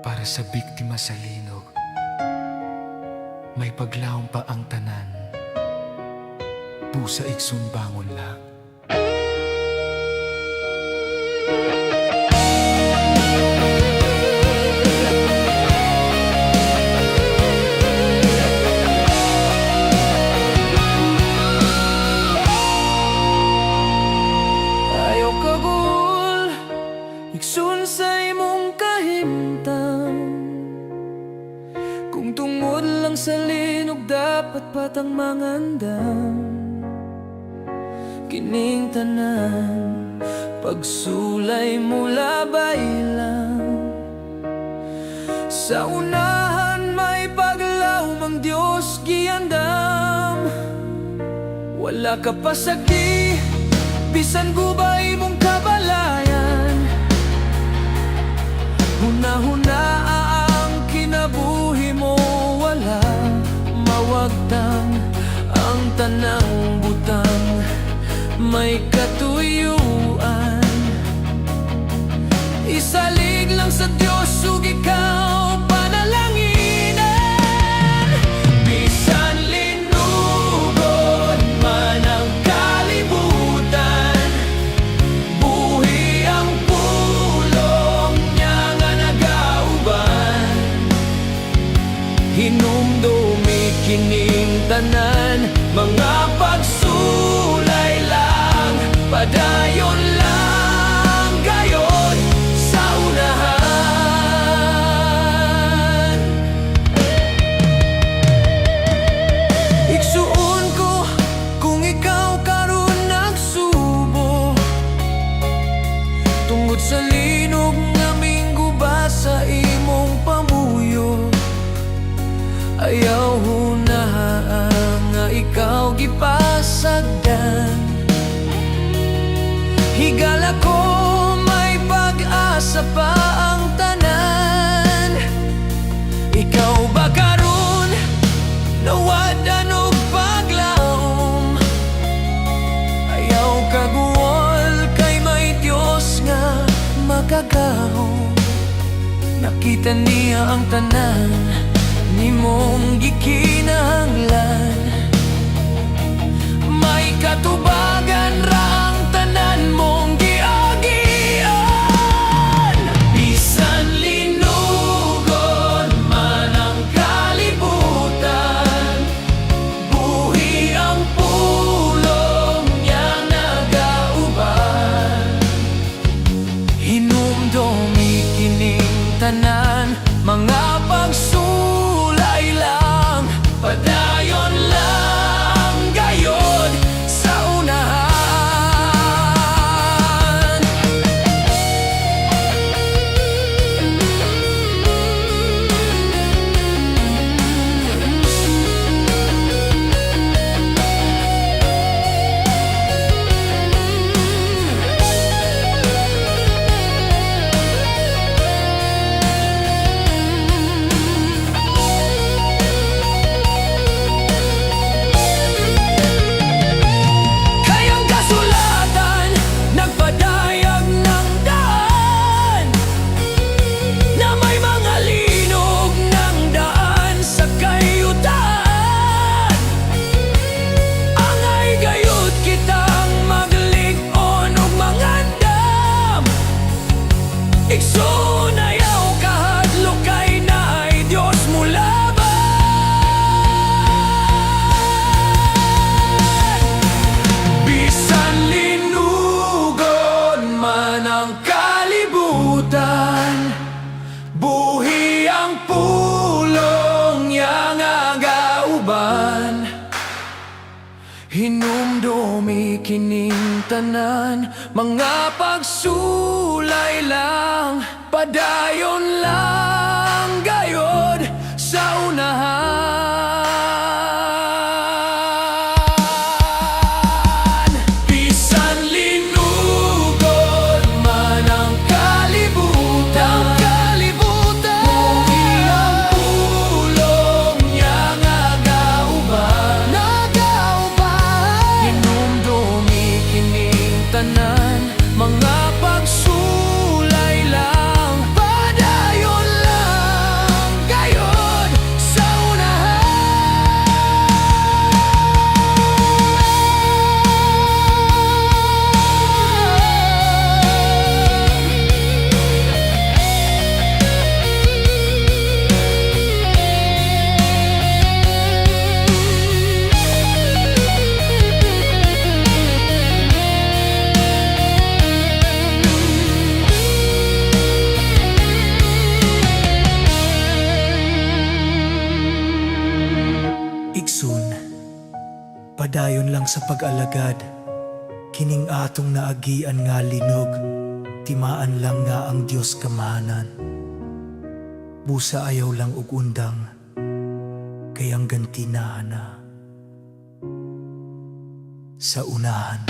para sa biktima sa linog. May paglaom pa ang tanan, pusa iksun bangon lang. Ayaw kabul, iksun sa imong kahimtang. Kung tungod lang sa linog dapat patang mangandam. Kining tanan, pagsulay mo labay lang. Sa unahan may paglaom ang Diyos giandam. Wala ka pasagi, bisan gubay mong kabalayan. Huna-huna ang kinabuhi mo, wala mawagtang ang tanang butang. May katuyuan, isalig lang sa Diyos ug ikaw panalanginan. Bisan linugod man ang kalibutan, buhi ang pulong niya nga nagauban. Hinumdumi kining tanan, mga pagsulay lang, padayon lang gayon sa unahan. Igsuon ko kung ikaw karon nagsubo, tungod sa linog nga mingguba sa imong pamuyo. Ayaw hunahan nga ikaw gipasagdan. Higala ko may pag-asa pa ang tanan. Ikaw ba karon nawadan og paglaom? Ayaw kaguol kay may Diyos nga makagahom. Nakita niya ang tanan nimong gikinahanglan. May katubagan ra ang tanan mong giagian. Bisan linugod man ang kalibutan, buhi ang pulong niya nagauban. Hinumdumi kining tanan, mga pagsulay lang, padayon lang gayon sa unahan. Kayang kasulatan, nagpadayag ng daan, na may mga linog ng daan sa kayutan. Angay gayud kitang maglig-on ug mangandam. Igsoon ayaw kahadlok kay naay Diyos mo laban. Bisan linugod man ang kalibutan, buhi ang pulong niya nga gauban. Hinumdumi kining tanan, mga pagsulay lang, padayon lang gayod sa unahan. Bisan linugod man ang kalibutan, buhi ang pulong niya nga gauban. Hinumdumi kining tanan, mga pagsulay lang, padayon Padayon lang sa pag-alagad, kining atong naagian nga linog, timaan lang nga ang Diyos kamahanan. Busa ayaw lang og undang, kayang ganti na sa unahan.